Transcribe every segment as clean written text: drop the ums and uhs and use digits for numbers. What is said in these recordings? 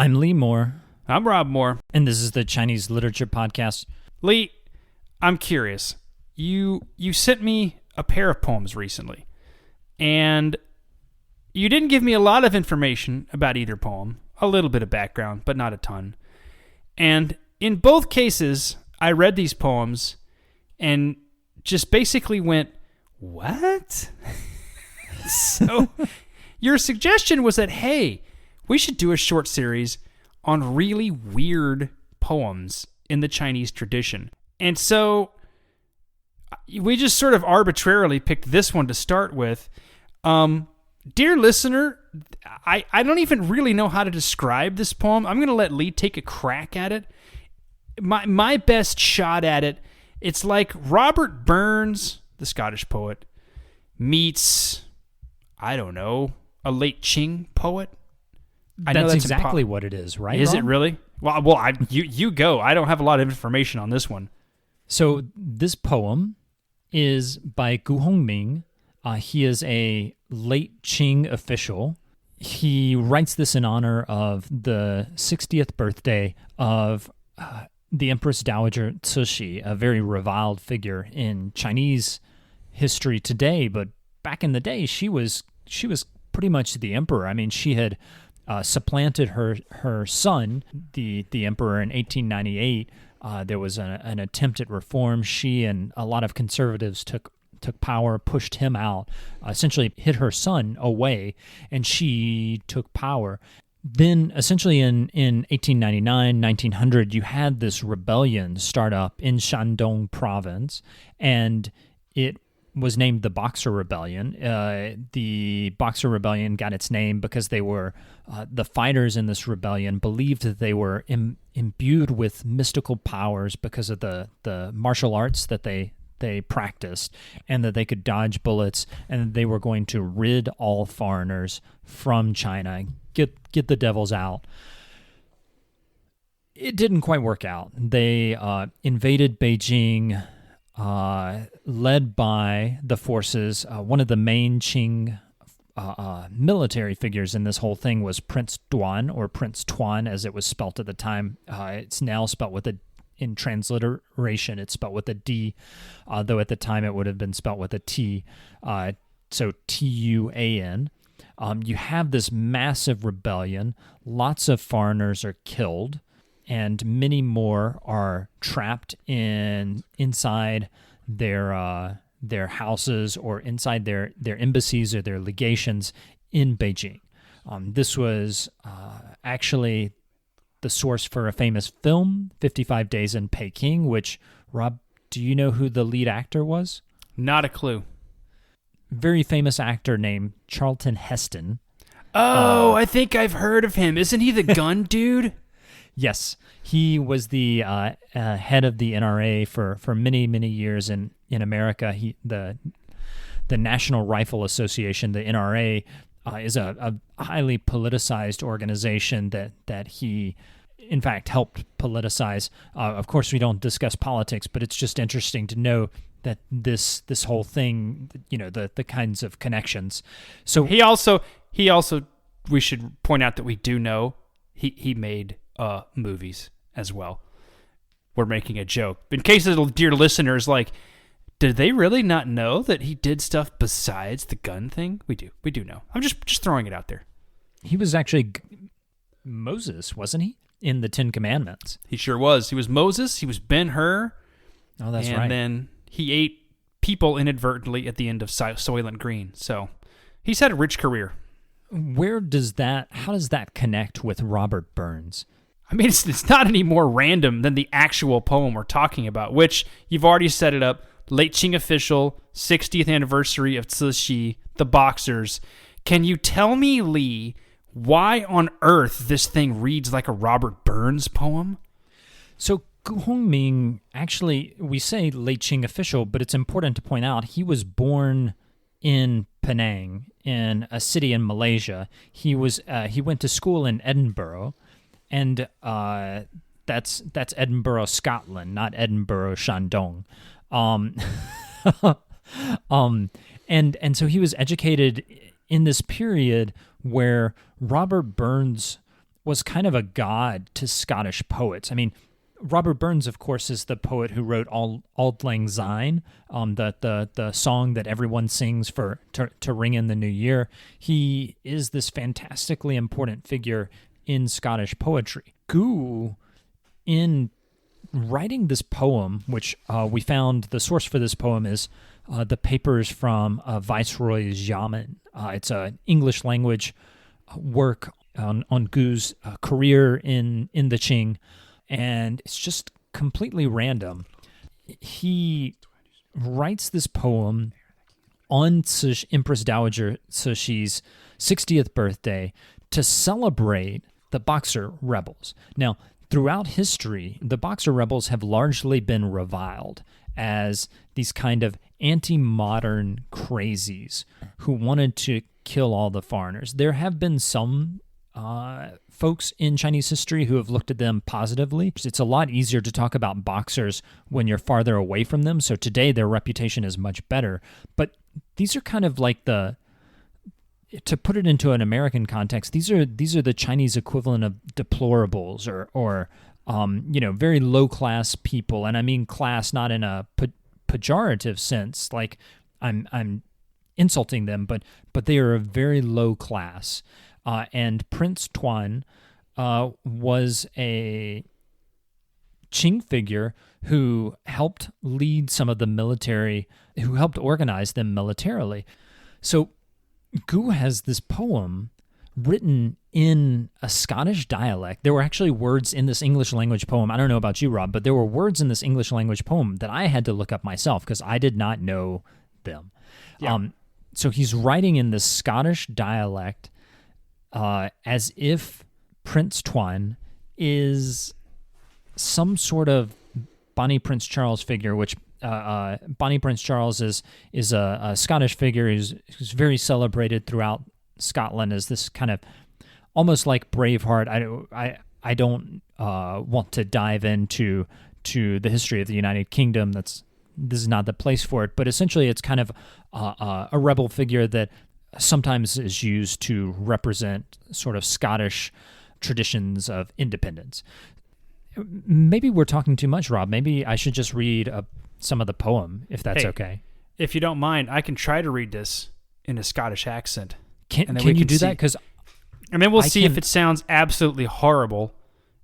I'm Lee Moore, I'm Rob Moore. and this is the Chinese Literature Podcast. Lee, I'm curious. You sent me a pair of poems recently, and you didn't give me a lot of information about either poem. A little bit of background, but not a ton. And in both cases, I read these poems and just basically went, what? So your suggestion was that, hey, we should do a short series on really weird poems in the Chinese tradition. And so we just sort of arbitrarily picked this one to start with. Dear listener, I don't even really know how to describe this poem. I'm going to let Lee take a crack at it. My best shot at it, it's like Robert Burns, the Scottish poet, meets, I don't know, a late Qing poet. I know That's exactly what it is, right? Is Rob? it really? Well, you go. I don't have a lot of information on this one. So this poem is by Gu Hongming. He is a late Qing official. He writes this in honor of the 60th birthday of the Empress Dowager Cixi, a very reviled figure in Chinese history today. But back in the day, she was pretty much the emperor. I mean, she had supplanted her son, the emperor, in 1898. There was an attempt at reform. She and a lot of conservatives took power, pushed him out, essentially hid her son away, and she took power. Then, essentially in 1899, 1900, you had this rebellion start up in Shandong province, and it was named the Boxer Rebellion. The Boxer Rebellion got its name because they were the fighters in this rebellion believed that they were imbued with mystical powers because of the martial arts that they practiced, and that they could dodge bullets, and they were going to rid all foreigners from China, get the devils out. It didn't quite work out. They invaded Beijing, led by the forces. One of the main Qing military figures in this whole thing was Prince Tuan, or Prince Tuan as it was spelt at the time. It's now spelt with in transliteration, it's spelt with a D, though at the time it would have been spelt with a T, so Tuan. You have this massive rebellion. Lots of foreigners are killed, and many more are trapped inside their houses or inside their embassies or their legations in Beijing. This was actually the source for a famous film, 55 Days in Peking, which, Rob, do you know who the lead actor was? Not a clue. Very famous actor named Charlton Heston. Oh, I think I've heard of him. Isn't he the gun dude? Yes, he was the head of the NRA for many, many years in America. The National Rifle Association, the NRA, is a highly politicized organization that he, in fact, helped politicize. Of course, we don't discuss politics, but it's just interesting to know that this whole thing, the kinds of connections. So he also, we should point out that we do know he made movies as well. We're making a joke. In case the dear listeners like, did they really not know that he did stuff besides the gun thing? We do know. I'm just throwing it out there. He was actually Moses, wasn't he, in the Ten Commandments? He sure was. He was Moses. He was Ben-Hur. Oh, that's right. And then he ate people inadvertently at the end of Soylent Green. So he's had a rich career. How does that connect with Robert Burns? I mean, it's not any more random than the actual poem we're talking about, which you've already set it up. Late Qing official, 60th anniversary of Cixi, the Boxers. Can you tell me, Lee, why on earth this thing reads like a Robert Burns poem? So Gu Hongming, actually, we say late Qing official, but it's important to point out he was born in Penang, in a city in Malaysia. He went to school in Edinburgh, and that's Edinburgh, Scotland, not Edinburgh, Shandong. And so he was educated in this period where Robert Burns was kind of a god to Scottish poets. I mean, Robert Burns, of course, is the poet who wrote Auld Lang Syne, the song that everyone sings to ring in the new year. He is this fantastically important figure in Scottish poetry. Gu, in writing this poem, which we found the source for this poem is the papers from Viceroy's Yamen. It's an English language work on Gu's career in the Qing, and it's just completely random. He writes this poem on Empress Dowager Cixi's 60th birthday to celebrate the Boxer rebels. Now, throughout history, the Boxer rebels have largely been reviled as these kind of anti-modern crazies who wanted to kill all the foreigners. There have been some folks in Chinese history who have looked at them positively. It's a lot easier to talk about Boxers when you're farther away from them, so today their reputation is much better. But these are kind of like to put it into an American context, these are the Chinese equivalent of deplorables or very low class people, and I mean class not in a pejorative sense, like I'm insulting them, but they are a very low class. And Prince Tuan was a Qing figure who helped lead some of the military, who helped organize them militarily. So Gu has this poem written in a Scottish dialect. There were actually words in this English language poem. I don't know about you, Rob, but there were words in this English language poem that I had to look up myself because I did not know them. Yeah. So he's writing in this Scottish dialect as if Prince Tuan is some sort of Bonnie Prince Charles figure, which Bonnie Prince Charles is a Scottish figure who's very celebrated throughout Scotland as this kind of almost like Braveheart. I don't want to dive into the history of the United Kingdom. This is not the place for it. But essentially, it's kind of a rebel figure that sometimes is used to represent sort of Scottish traditions of independence. Maybe we're talking too much, Rob. Maybe I should just read some of the poem, if that's okay. If you don't mind, I can try to read this in a Scottish accent. Can you do that? Because and then we'll see if it sounds absolutely horrible,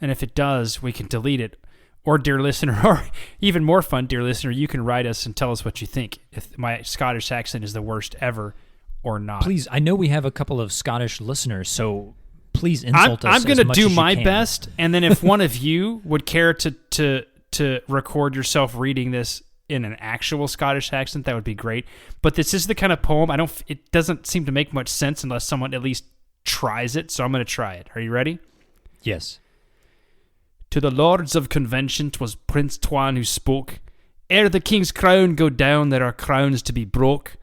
and if it does, we can delete it. Or, dear listener, or even more fun, dear listener, you can write us and tell us what you think, if my Scottish accent is the worst ever or not. Please, I know we have a couple of Scottish listeners, so please insult us. I'm going to do my can. best, and then if one of you would care to record yourself reading this in an actual Scottish accent, that would be great. But this is the kind of poem it doesn't seem to make much sense unless someone at least tries it, so I'm going to try it. Are you ready? Yes. To the Lords of Convention, 'twas Prince Tuan who spoke. Ere the king's crown go down, there are crowns to be broke.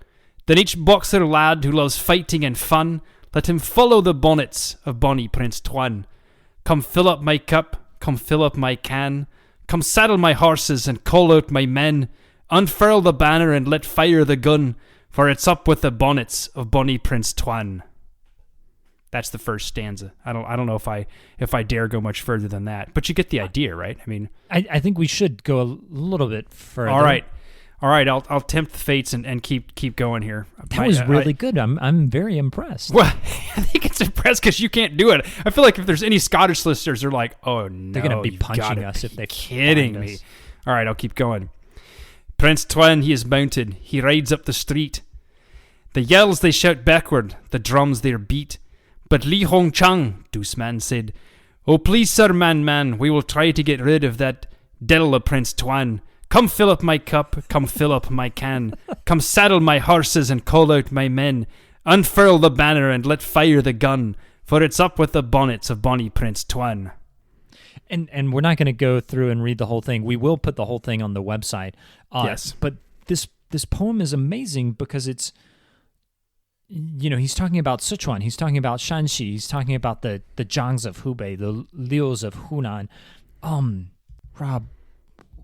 Then each Boxer lad who loves fighting and fun, let him follow the bonnets of bonny Prince Tuan. Come fill up my cup, come fill up my can. Come saddle my horses and call out my men. Unfurl the banner and let fire the gun, for it's up with the bonnets of bonny Prince Tuan. That's the first stanza. I don't know if I dare go much further than that, but you get the idea, right? I mean, I think we should go a little bit further. All right. I'll tempt the fates and keep going here. That was really good. I'm very impressed. Well, I think it's impressed because you can't do it. I feel like if there's any Scottish listeners, they're like, oh no, they're gonna be punching us if they're kidding me. All right, I'll keep going. Prince Tuan, he is mounted. He rides up the street. The yells they shout backward, the drums they beat. But Li Hong Chang, Douce Man said, "Oh, please, sir, man, we will try to get rid of that devil of Prince Tuan. Come fill up my cup, come fill up my can. Come saddle my horses and call out my men. Unfurl the banner and let fire the gun, for it's up with the bonnets of bonny Prince Tuan." And we're not going to go through and read the whole thing. We will put the whole thing on the website. Yes. But this poem is amazing because it's, he's talking about Sichuan, he's talking about Shanxi, he's talking about the Zhangs of Hubei, the Lius of Hunan. Rob,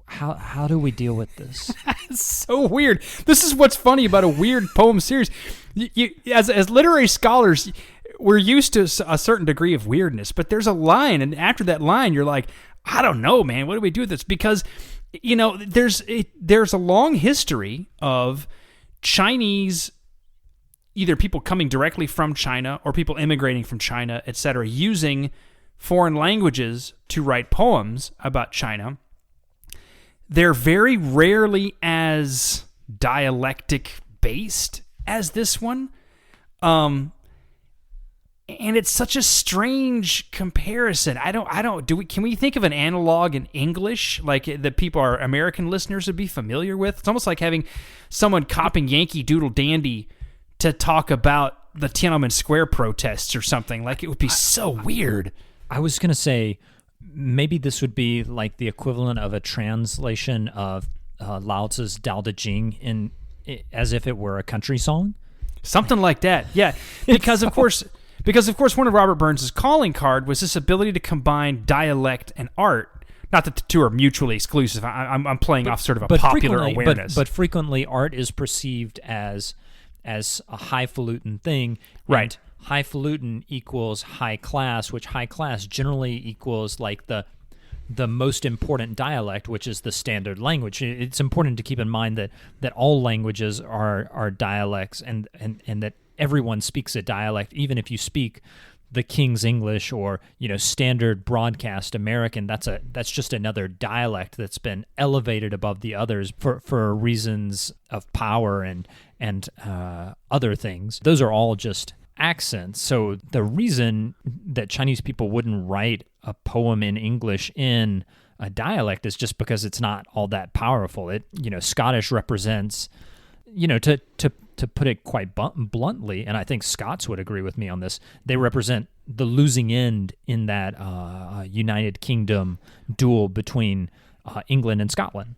how do we deal with this? It's so weird. This is what's funny about a weird poem series. You as literary scholars, we're used to a certain degree of weirdness, but there's a line, and after that line, you're like, I don't know, man. What do we do with this? Because, there's a long history of Chinese, either people coming directly from China or people immigrating from China, etc., using foreign languages to write poems about China. They're very rarely as dialectic based as this one. And it's such a strange comparison. Can we think of an analog in English like that our American listeners would be familiar with? It's almost like having someone copying Yankee Doodle Dandy to talk about the Tiananmen Square protests or something. Like, it would be so weird. I was going to say maybe this would be like the equivalent of a translation of Lao Tzu's Dao De Jing as if it were a country song. Something like that, yeah. Because of course, one of Robert Burns' calling card was this ability to combine dialect and art. Not that the two are mutually exclusive. I'm playing off sort of a popular awareness. But frequently, art is perceived as a highfalutin thing. Right. Highfalutin equals high class, which high class generally equals like the most important dialect, which is the standard language. It's important to keep in mind that all languages are dialects, and that everyone speaks a dialect, even if you speak the King's English or standard broadcast American. That's just another dialect that's been elevated above the others for reasons of power and other things. Those are all just accents. So the reason that Chinese people wouldn't write a poem in English in a dialect is just because it's not all that powerful. Scottish represents, to put it quite bluntly, and I think Scots would agree with me on this, they represent the losing end in that United Kingdom duel between England and Scotland.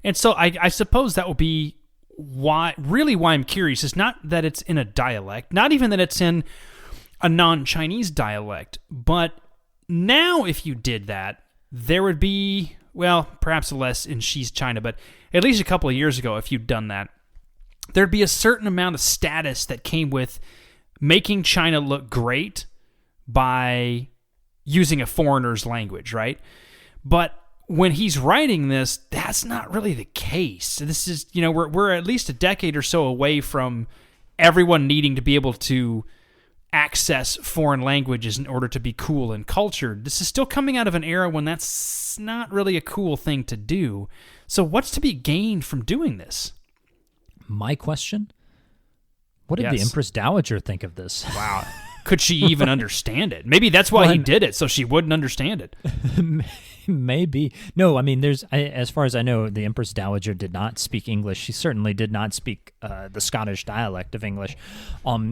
And so I suppose that would be why I'm curious is not that it's in a dialect, not even that it's in a non-Chinese dialect, but now if you did that, there would be, well, perhaps less in Xi's China, but at least a couple of years ago, if you'd done that, there'd be a certain amount of status that came with making China look great by using a foreigner's language, right? But when he's writing this, that's not really the case. This is, we're at least a decade or so away from everyone needing to be able to access foreign languages in order to be cool and cultured. This is still coming out of an era when that's not really a cool thing to do. So what's to be gained from doing this? My question? What did the Empress Dowager think of this? Wow. Could she even understand it? Maybe that's why he did it, so she wouldn't understand it. Maybe. No, I mean, as far as I know, the Empress Dowager did not speak English. She certainly did not speak the Scottish dialect of English.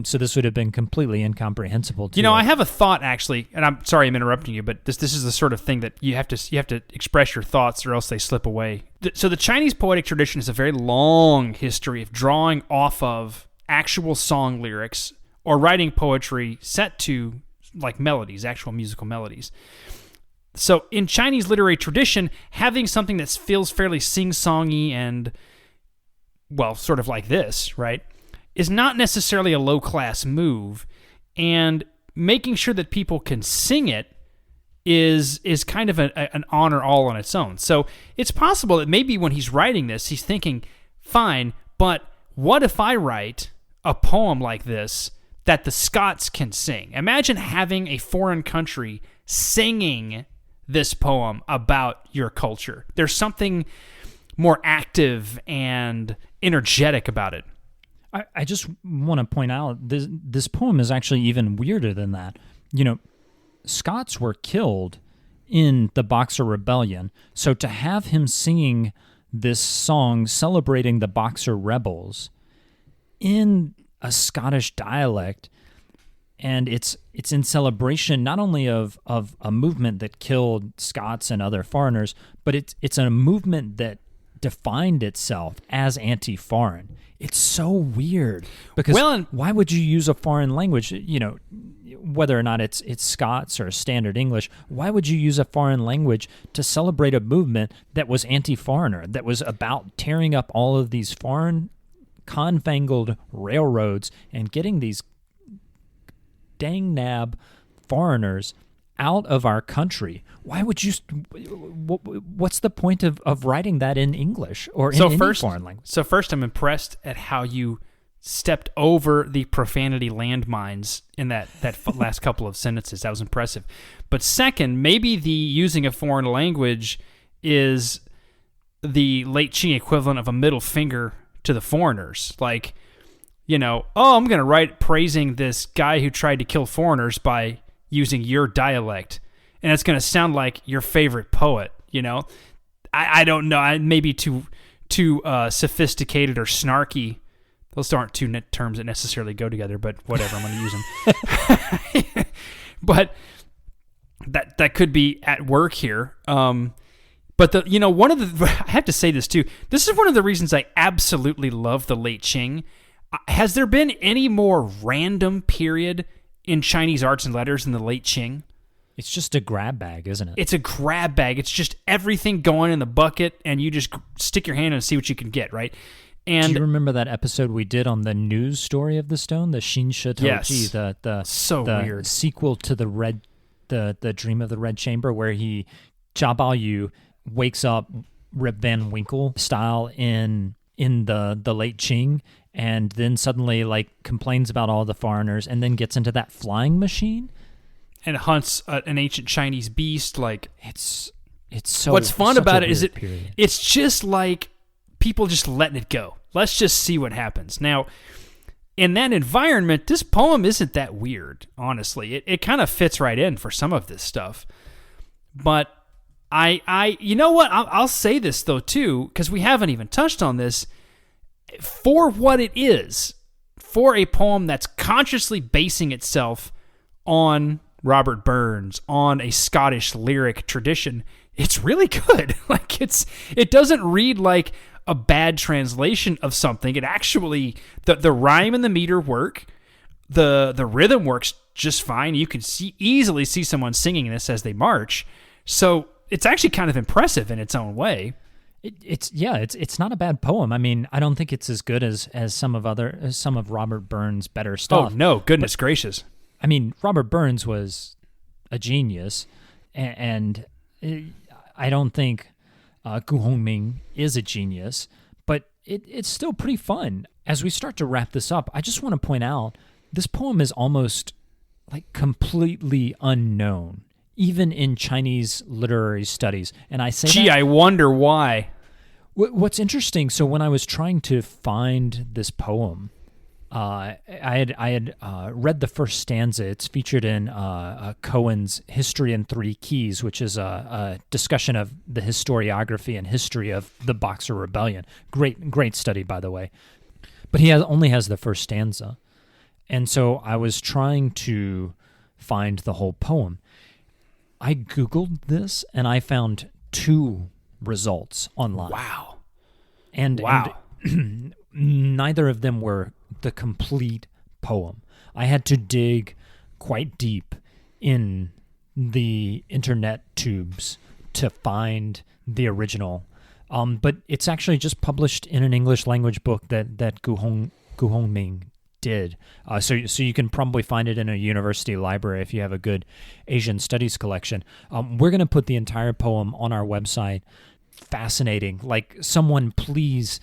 So this would have been completely incomprehensible to I have a thought, actually, and I'm sorry I'm interrupting you, but this is the sort of thing that you have to express your thoughts or else they slip away. So the Chinese poetic tradition is a very long history of drawing off of actual song lyrics or writing poetry set to like melodies, actual musical melodies. So in Chinese literary tradition, having something that feels fairly sing-songy and, well, sort of like this, right, is not necessarily a low-class move. And making sure that people can sing it is kind of an honor all on its own. So it's possible that maybe when he's writing this, he's thinking, fine, but what if I write a poem like this that the Scots can sing? Imagine having a foreign country singing this poem about your culture. There's something more active and energetic about it. I just want to point out this poem is actually even weirder than that. Scots were killed in the Boxer Rebellion, so to have him singing this song celebrating the Boxer rebels in a Scottish dialect, and it's in celebration not only of a movement that killed Scots and other foreigners, but it's a movement that defined itself as anti-foreign. It's so weird because why would you use a foreign language? Whether or not it's Scots or standard English, why would you use a foreign language to celebrate a movement that was anti-foreigner, that was about tearing up all of these foreign confangled railroads and getting these dang nab foreigners out of our country. Why would you? What's the point of writing that in English or in any foreign language? So first, I'm impressed at how you stepped over the profanity landmines in that last couple of sentences. That was impressive. But second, maybe the using a foreign language is the late Qing equivalent of a middle finger to the foreigners. Like, I'm going to write praising this guy who tried to kill foreigners by using your dialect, and it's going to sound like your favorite poet. I don't know. I maybe too sophisticated or snarky. Those aren't two terms that necessarily go together, but whatever. I'm going to use them. But that could be at work here. But one of the I have to say this too. This is one of the reasons I absolutely love the late Qing. Has there been any more random period in Chinese arts and letters than the late Qing? It's just a grab bag, isn't it? It's a grab bag. It's just everything going in the bucket, and you just stick your hand in and see what you can get, right? And do you remember that episode we did on the news story of the stone, the Xin Shi Yes. the Weird sequel to the Dream of the Red Chamber, where Jia Baoyu wakes up Rip Van Winkle style in the late Qing, and then suddenly complains about all the foreigners, and then gets into that flying machine and hunts an ancient Chinese beast. It's so. What's fun about it is period. It's just like people just letting it go. Let's just see what happens. Now, in that environment, this poem isn't that weird, honestly. It kind of fits right in for some of this stuff. But you know what? I'll say this, though, too, because we haven't even touched on this. For what it is, for a poem that's consciously basing itself on Robert Burns, on a Scottish lyric tradition, it's really good. It doesn't read like a bad translation of something. It actually, the rhyme and the meter work, the rhythm works just fine. You can easily see someone singing this as they march. So it's actually kind of impressive in its own way. It's not a bad poem. I mean, I don't think it's as good as some of Robert Burns' better stuff. Oh no, goodness gracious! I mean, Robert Burns was a genius, and I don't think Gu Hongming is a genius, but it's still pretty fun. As we start to wrap this up, I just want to point out this poem is almost completely unknown, even in Chinese literary studies. And I say I wonder why. What's interesting, so when I was trying to find this poem, I had read the first stanza. It's featured in Cohen's History in Three Keys, which is a discussion of the historiography and history of the Boxer Rebellion. Great study, by the way. But he only has the first stanza. And so I was trying to find the whole poem. I Googled this, and I found 2 results online. Wow. And neither of them were the complete poem. I had to dig quite deep in the internet tubes to find the original. But it's actually just published in an English language book that Gu Hongming did. So you can probably find it in a university library if you have a good Asian studies collection. We're going to put the entire poem on our website. Fascinating. Someone, please,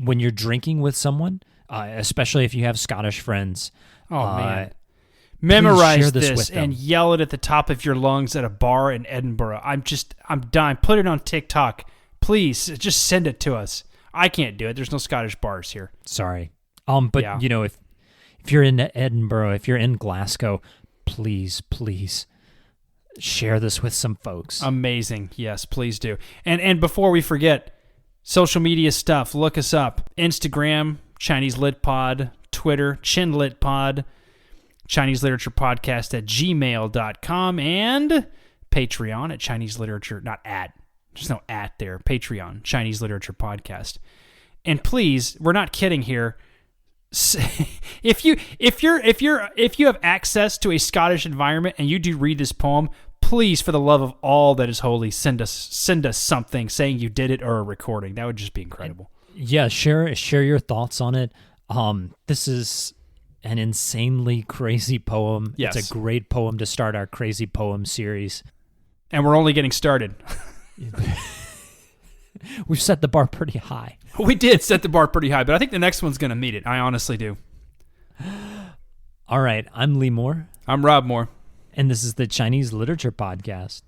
when you're drinking with someone, especially if you have Scottish friends, man, memorize this this and yell it at the top of your lungs at a bar in Edinburgh. I'm dying. Put it on TikTok. Please, just send it to us. I can't do it. There's no Scottish bars here. Sorry. But yeah. If you're in Edinburgh, if you're in Glasgow, please share this with some folks. Amazing. Yes, please do. And before we forget, social media stuff, look us up. Instagram, Chinese Lit Pod, Twitter, Chin Lit Pod, Chinese Literature Podcast at gmail.com, and Patreon at Chinese Literature, not at, there's no at there, Patreon, Chinese Literature Podcast. And please, we're not kidding here. If you have access to a Scottish environment and you do read this poem, please, for the love of all that is holy, send us something saying you did it or a recording. That would just be incredible. Yeah, share your thoughts on it. This is an insanely crazy poem. Yes. It's a great poem to start our crazy poem series. And we're only getting started. We've set the bar pretty high. We did set the bar pretty high, but I think the next one's going to meet it. I honestly do. All right, I'm Lee Moore. I'm Rob Moore. And this is the Chinese Literature Podcast.